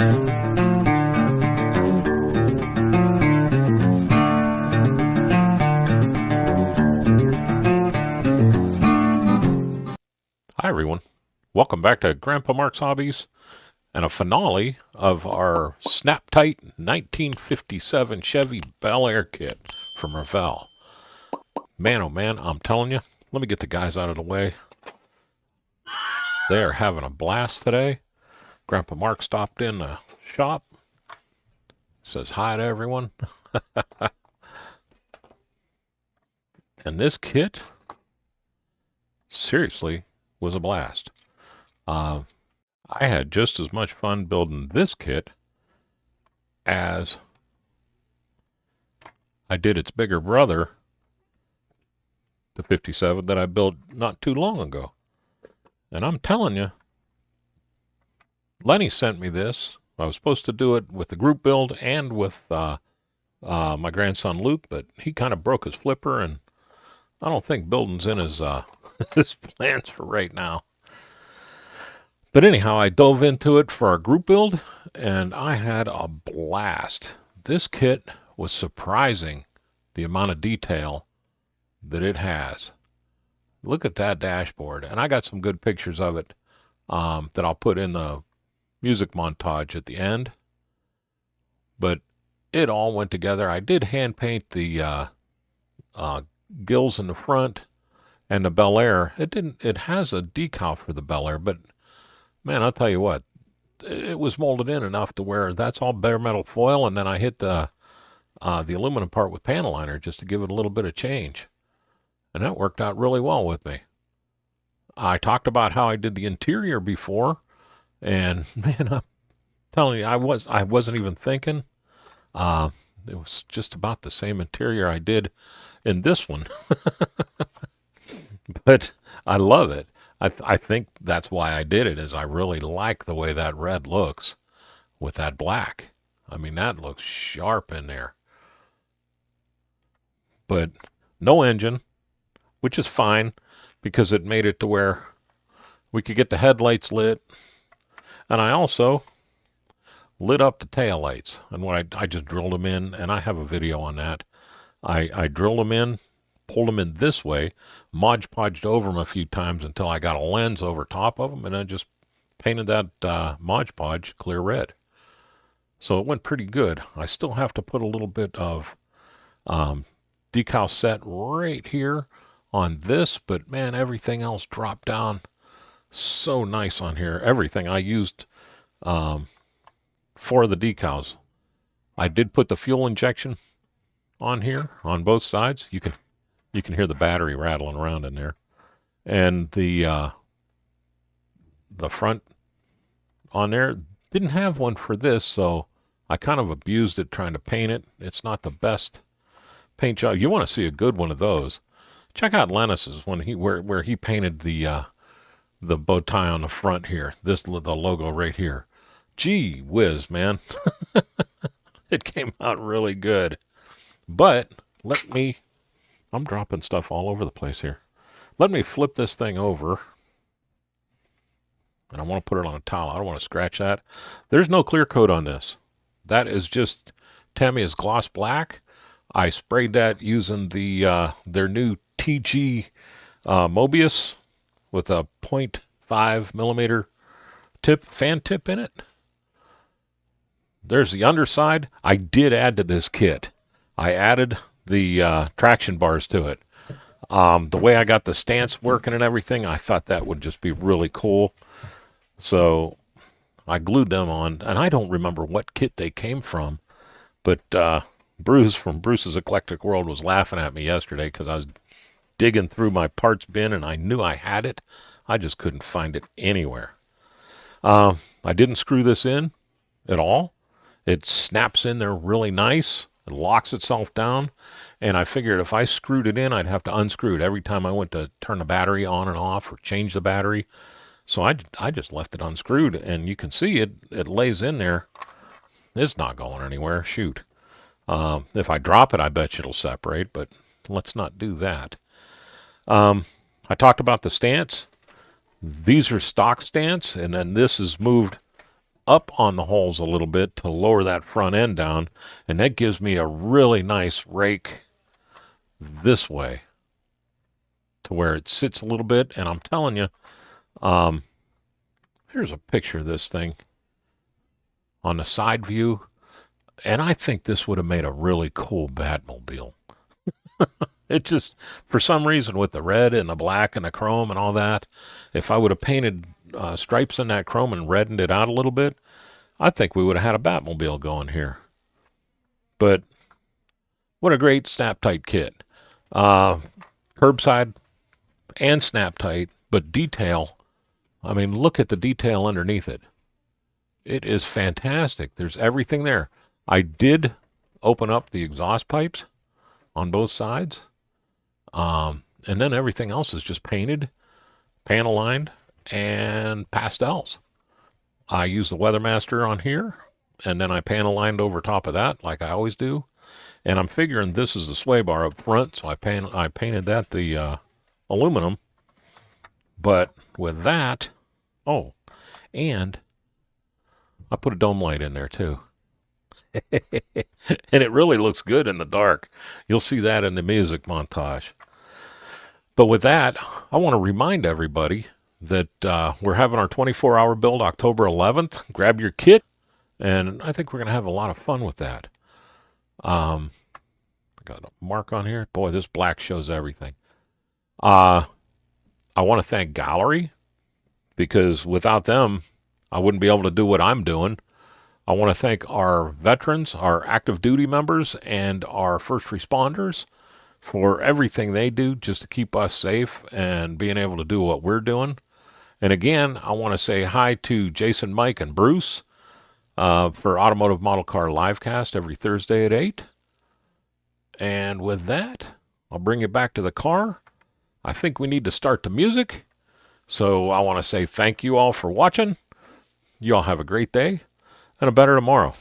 Hi everyone, welcome back to Grandpa Mark's Hobbies and a finale of our Snap-Tight 1957 Chevy Bel Air kit from Revell. Man, oh man, I'm telling you, let me get the guys out of the way. They are having a blast today. Grandpa Mark stopped in the shop, says hi to everyone. And this kit, seriously, was a blast. I had just as much fun building this kit as I did its bigger brother, the 57 that I built not too long ago. And I'm telling you, Lenny sent me this. I was supposed to do it with the group build and with my grandson Luke, but he kind of broke his flipper, and I don't think building's in his his plans for right now. But anyhow, I dove into it for our group build, and I had a blast. This kit was surprising, the amount of detail that it has. Look at that dashboard, and I got some good pictures of it that I'll put in the music montage at the end. But it all went together. I did hand paint the gills in the front and the Bel Air. It has a decal for the Bel Air, but man, I'll tell you what, it was molded in enough to where that's all bare metal foil, and then I hit the aluminum part with panel liner just to give it a little bit of change. And that worked out really well with me. I talked about how I did the interior before, and man, I'm telling you, I wasn't even thinking. It was just about the same interior I did in this one. But I love it. I think that's why I did it, is I really like the way that red looks with that black. I mean, that looks sharp in there. But no engine, which is fine because it made it to where we could get the headlights lit. And I also lit up the taillights. And what I just drilled them in, and I have a video on that. I drilled them in, pulled them in this way, Mod Podged over them a few times until I got a lens over top of them, and then just painted that Mod Podge clear red. So it went pretty good. I still have to put a little bit of decal set right here on this, but man, everything else dropped down so nice on here. Everything I used for the decals. I did put the fuel injection on here on both sides. You can hear the battery rattling around in there, and the front on there didn't have one for this, so I kind of abused it trying to paint it. It's not the best paint job. You want to see a good one of those, check out Lennis's when where he painted the bow tie on the front here, the logo right here. Gee whiz, man. It came out really good. But I'm dropping stuff all over the place here. Let me flip this thing over. And I want to put it on a towel. I don't want to scratch that. There's no clear coat on this. That is just Tamiya's gloss black. I sprayed that using their new TG Mobius with a 0.5 millimeter fan tip in it. There's the underside. I did add to this kit. I added the traction bars to it. The way I got the stance working and everything, I thought that would just be really cool. So I glued them on, and I don't remember what kit they came from, but Bruce from Bruce's Eclectic World was laughing at me yesterday because I was digging through my parts bin, and I knew I had it. I just couldn't find it anywhere. I didn't screw this in at all. It snaps in there really nice. It locks itself down. And I figured if I screwed it in, I'd have to unscrew it every time I went to turn the battery on and off or change the battery. So I just left it unscrewed. And you can see it lays in there. It's not going anywhere. Shoot. If I drop it, I bet you it'll separate. But let's not do that. I talked about the stance. These are stock stance. And then this is moved up on the holes a little bit to lower that front end down, and that gives me a really nice rake this way to where it sits a little bit. And I'm telling you, here's a picture of this thing on the side view, and I think this would have made a really cool Batmobile. It just, for some reason, with the red and the black and the chrome and all that, if I would have painted stripes in that chrome and reddened it out a little bit, I think we would have had a Batmobile going here. But what a great snap tight kit. Curbside and snap tight, but detail. I mean, look at the detail underneath it. It is fantastic. There's everything there. I did open up the exhaust pipes on both sides. And then everything else is just painted, panel lined, and pastels. I use the Weathermaster on here, and then I panel lined over top of that like I always do. And I'm figuring this is the sway bar up front, so I painted that the aluminum. But with that, oh, and I put a dome light in there too. And it really looks good in the dark. You'll see that in the music montage. But with that, I want to remind everybody that we're having our 24-hour build October 11th. Grab your kit, and I think we're going to have a lot of fun with that. I got a mark on here. Boy, this black shows everything. I want to thank Gallery, because without them, I wouldn't be able to do what I'm doing. I want to thank our veterans, our active duty members, and our first responders for everything they do just to keep us safe and being able to do what we're doing. And again, I want to say hi to Jason, Mike, and Bruce for Automotive Model Car Livecast every Thursday at 8. And with that, I'll bring you back to the car. I think we need to start the music. So I want to say thank you all for watching. You all have a great day and a better tomorrow.